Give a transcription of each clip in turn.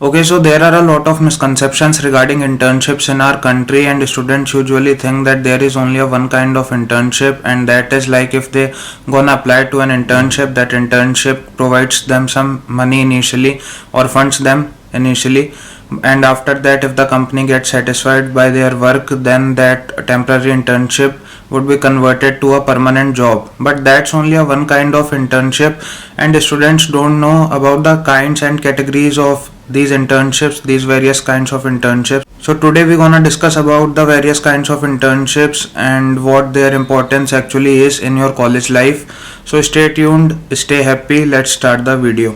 Okay, so there are a lot of misconceptions regarding internships in our country, and students usually think that there is only a one kind of internship, and that is like if they gonna apply to an internship, that internship provides them some money initially or funds them initially, and after that, if the company gets satisfied by their work, then that temporary internship would be converted to a permanent job. But that's only a one kind of internship, and students don't know about the kinds and categories of these internships, these various kinds of internships. So today we're gonna discuss about the various kinds of internships and what their importance actually is in your college life. So stay tuned, stay happy. Let's start the video.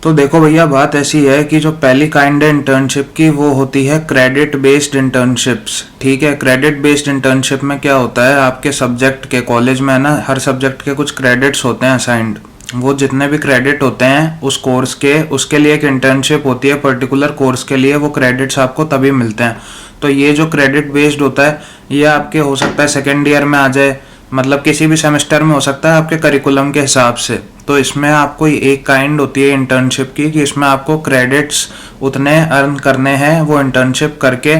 तो देखो भैया, बात ऐसी है कि जो पहली kind है इंटर्नशिप की वो होती है क्रेडिट बेस्ड इंटर्नशिप्स। ठीक है, क्रेडिट बेस्ड इंटर्नशिप में क्या होता है, आपके सब्जेक्ट के कॉलेज में है ना, हर सब्जेक्ट के कुछ क्रेडिट्स होते हैं असाइंड। वो जितने भी क्रेडिट होते हैं उस कोर्स के, उसके लिए एक इंटर्नशिप होती है पर्टिकुलर कोर्स के लिए। वो क्रेडिट्स आपको तभी मिलते हैं। तो ये जो क्रेडिट बेस्ड होता है ये आपके हो सकता है सेकेंड ईयर में आ जाए, मतलब किसी भी सेमेस्टर में हो सकता है आपके करिकुलम के हिसाब से। तो इसमें आपको एक काइंड होती है इंटर्नशिप की कि इसमें आपको क्रेडिट्स उतने अर्न करने हैं वो इंटर्नशिप करके।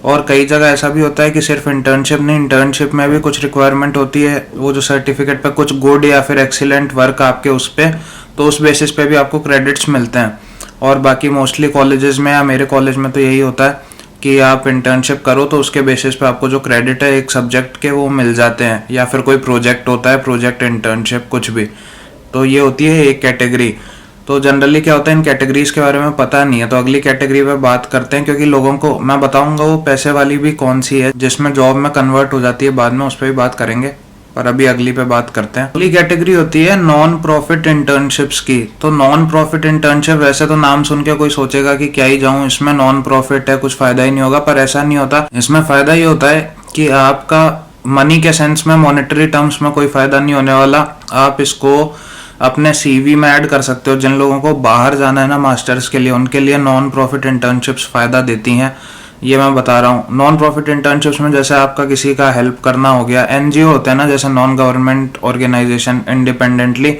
और कई जगह ऐसा भी होता है कि सिर्फ इंटर्नशिप नहीं, इंटर्नशिप में भी कुछ रिक्वायरमेंट होती है, वो जो सर्टिफिकेट पे कुछ गुड या फिर एक्सीलेंट वर्क आपके उस पे, तो उस बेसिस पे भी आपको क्रेडिट्स मिलते हैं। और बाकी मोस्टली कॉलेजेस में या मेरे कॉलेज में तो यही होता है कि आप इंटर्नशिप करो तो उसके बेसिस पे आपको जो क्रेडिट है एक सब्जेक्ट के वो मिल जाते हैं, या फिर कोई प्रोजेक्ट होता है, प्रोजेक्ट इंटर्नशिप कुछ भी। तो ये होती है एक कैटेगरी। तो जनरली क्या होता है, इन कैटेगरीज के बारे में पता नहीं है, तो अगली कैटेगरी पे बात करते हैं, क्योंकि लोगों को मैं बताऊंगा वो पैसे वाली भी कौन सी है जिसमें जॉब में कन्वर्ट हो जाती है बाद में, उस पर भी बात करेंगे, पर अभी अगली पे बात करते हैं। अगली कैटेगरी होती है नॉन प्रॉफिट इंटर्नशिप्स की। तो नॉन प्रॉफिट इंटर्नशिप, वैसे तो नाम सुन के कोई सोचेगा कि क्या ही जाऊं इसमें, नॉन प्रॉफिट है, कुछ फायदा ही नहीं होगा, पर ऐसा नहीं होता। इसमें फायदा ये होता है कि आपका मनी के सेंस में, मॉनेटरी टर्म्स में कोई फायदा नहीं होने वाला। आप इसको अपने सीवी में ऐड कर सकते हो। जिन लोगों को बाहर जाना है ना मास्टर्स के लिए, उनके लिए नॉन प्रॉफिट इंटर्नशिप्स फायदा देती हैं, ये मैं बता रहा हूँ। नॉन प्रॉफिट इंटर्नशिप्स में जैसे आपका किसी का हेल्प करना हो गया, एनजीओ होते हैं ना जैसे नॉन गवर्नमेंट ऑर्गेनाइजेशन, इंडिपेंडेंटली,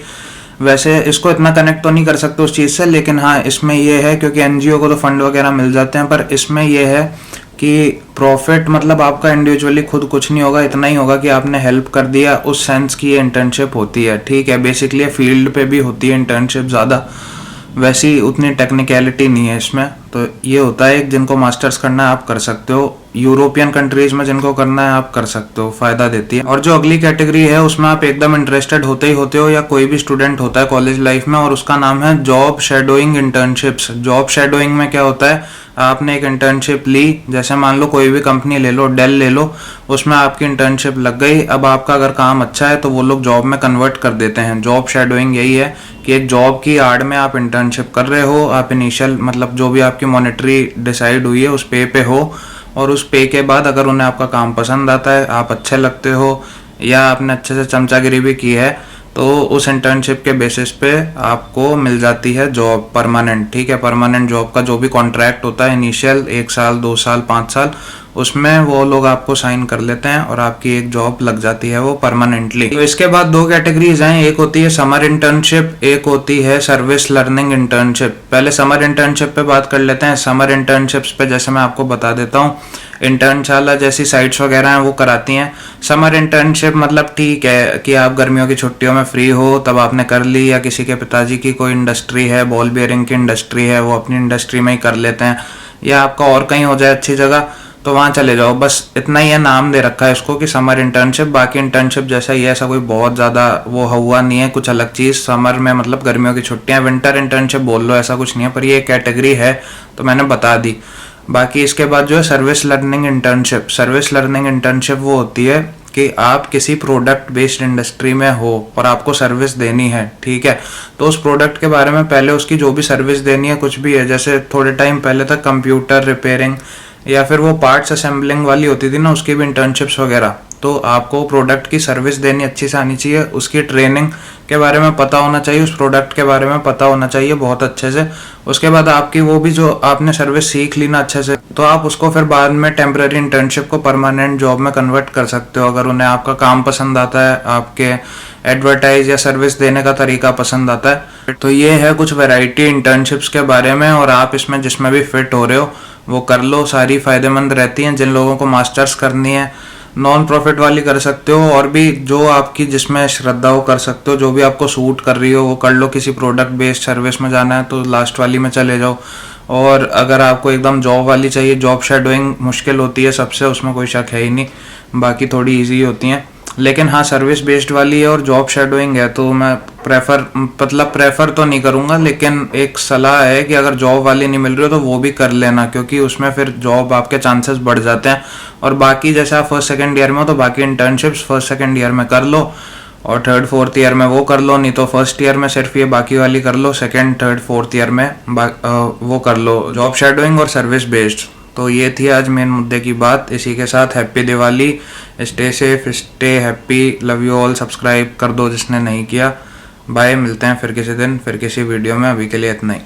वैसे इसको इतना कनेक्ट तो नहीं कर सकते उस चीज़ से, लेकिन हाँ इसमें ये है, क्योंकि एनजीओ को तो फंड वगैरह मिल जाते हैं, पर इसमें ये है कि प्रॉफिट मतलब आपका इंडिविजुअली खुद कुछ नहीं होगा, इतना ही होगा कि आपने हेल्प कर दिया, उस सेंस की ये इंटर्नशिप होती है। ठीक है, बेसिकली फील्ड पे भी होती है इंटर्नशिप, ज़्यादा वैसी उतनी टेक्निकलिटी नहीं है इसमें। तो ये होता है, एक जिनको मास्टर्स करना है आप कर सकते हो, यूरोपियन कंट्रीज में जिनको करना है आप कर सकते हो, फायदा देती है। और जो अगली कैटेगरी है उसमें आप एकदम इंटरेस्टेड होते ही होते हो, या कोई भी स्टूडेंट होता है कॉलेज लाइफ में, और उसका नाम है job shadowing internships. Job shadowing में क्या होता है, आपने एक इंटर्नशिप ली, जैसे मान लो कोई भी कंपनी ले लो, डेल ले लो, उसमें आपकी इंटर्नशिप लग गई। अब आपका अगर काम अच्छा है तो वो लोग जॉब में कन्वर्ट कर देते हैं। जॉब शेडोइंग यही है कि एक जॉब की आड़ में आप इंटर्नशिप कर रहे हो, आप इनिशियल मतलब जो भी आपकी मॉनेटरी डिसाइड हुई है उस पे हो, और उस पे के बाद अगर उन्हें आपका काम पसंद आता है, आप अच्छे लगते हो, या आपने अच्छे से चमचागिरी भी की है, तो उस इंटर्नशिप के बेसिस पे आपको मिल जाती है जॉब परमानेंट। ठीक है, परमानेंट जॉब का जो भी कॉन्ट्रैक्ट होता है इनिशियल 1 साल 2 साल 5 साल, उसमें वो लोग आपको साइन कर लेते हैं और आपकी एक जॉब लग जाती है वो परमानेंटली। तो इसके बाद 2 कैटेगरीज हैं, एक होती है समर इंटर्नशिप, एक होती है सर्विस लर्निंग इंटर्नशिप। पहले समर इंटर्नशिप पे बात कर लेते हैं। समर इंटर्नशिप्स पे जैसे मैं आपको बता देता हूँ, इंटर्नशाला जैसी साइट्स वगैरह हैं वो कराती हैं। समर इंटर्नशिप मतलब ठीक है कि आप गर्मियों की छुट्टियों में फ्री हो तब आपने कर ली, या किसी के पिताजी की कोई इंडस्ट्री है, बॉल बियरिंग की इंडस्ट्री है, वो अपनी इंडस्ट्री में ही कर लेते हैं, या आपका और कहीं हो जाए अच्छी जगह तो वहाँ चले जाओ। बस इतना ही है, नाम दे रखा है इसको कि समर इंटर्नशिप। बाकी इंटर्नशिप जैसा ही है, ऐसा कोई बहुत ज़्यादा वो हुआ नहीं है, कुछ अलग चीज़। समर में मतलब गर्मियों की छुट्टियाँ, विंटर इंटर्नशिप बोल लो, ऐसा कुछ नहीं है, पर ये कैटेगरी है तो मैंने बता दी। बाकी इसके बाद जो है service learning internship. Service learning internship वो होती है कि आप किसी प्रोडक्ट बेस्ड इंडस्ट्री में हो और आपको सर्विस देनी है। ठीक है, तो उस प्रोडक्ट के बारे में पहले उसकी जो भी सर्विस देनी है, कुछ भी है, जैसे थोड़े टाइम पहले तक कंप्यूटर रिपेयरिंग या फिर वो पार्ट्स असेंबलिंग वाली होती थी ना, उसकी भी इंटर्नशिप्स वगैरह। तो आपको प्रोडक्ट की सर्विस देनी अच्छी से आनी चाहिए, उसकी ट्रेनिंग के बारे में पता होना चाहिए, उस प्रोडक्ट के बारे में पता होना चाहिए बहुत अच्छे से। उसके बाद आपकी वो भी जो आपने सर्विस सीख ली ना अच्छे से, तो आप उसको फिर बाद में टेम्पररी इंटर्नशिप को परमानेंट जॉब में कन्वर्ट कर सकते हो, अगर उन्हें आपका काम पसंद आता है, आपके एडवर्टाइज या सर्विस देने का तरीका पसंद आता है। तो ये है कुछ वैरायटी इंटर्नशिप्स के बारे में, और आप इसमें जिसमें भी फिट हो रहे हो वो कर लो, सारी फ़ायदेमंद रहती हैं। जिन लोगों को मास्टर्स करनी है नॉन प्रॉफिट वाली कर सकते हो, और भी जो आपकी जिसमें श्रद्धा हो कर सकते हो, जो भी आपको सूट कर रही हो वो कर लो। किसी प्रोडक्ट बेस्ड सर्विस में जाना है तो लास्ट वाली में चले जाओ, और अगर आपको एकदम जॉब वाली चाहिए, जॉब शेडोइंग मुश्किल होती है सबसे, उसमें कोई शक है ही नहीं, बाकी थोड़ी ईजी होती हैं। लेकिन हाँ, सर्विस बेस्ड वाली है और जॉब शेडोइंग है तो मैं प्रेफर तो नहीं करूँगा, लेकिन एक सलाह है कि अगर जॉब वाली नहीं मिल रही हो तो वो भी कर लेना, क्योंकि उसमें फिर जॉब आपके चांसेस बढ़ जाते हैं। और बाकी जैसे आप फर्स्ट सेकंड ईयर में हो तो बाकी इंटर्नशिप्स फर्स्ट सेकंड ईयर में कर लो, और थर्ड फोर्थ ईयर में वो कर लो, नहीं तो फर्स्ट ईयर में सिर्फ ये बाकी वाली कर लो, सेकंड थर्ड फोर्थ ईयर में वो कर लो जॉब शेडोइंग और सर्विस बेस्ड। तो ये थी आज मेन मुद्दे की बात। इसी के साथ happy Diwali, stay safe, stay happy, love you all. Subscribe कर दो जिसने नहीं किया। बाय, मिलते हैं फिर किसी दिन, फिर किसी वीडियो में। अभी के लिए इतना ही।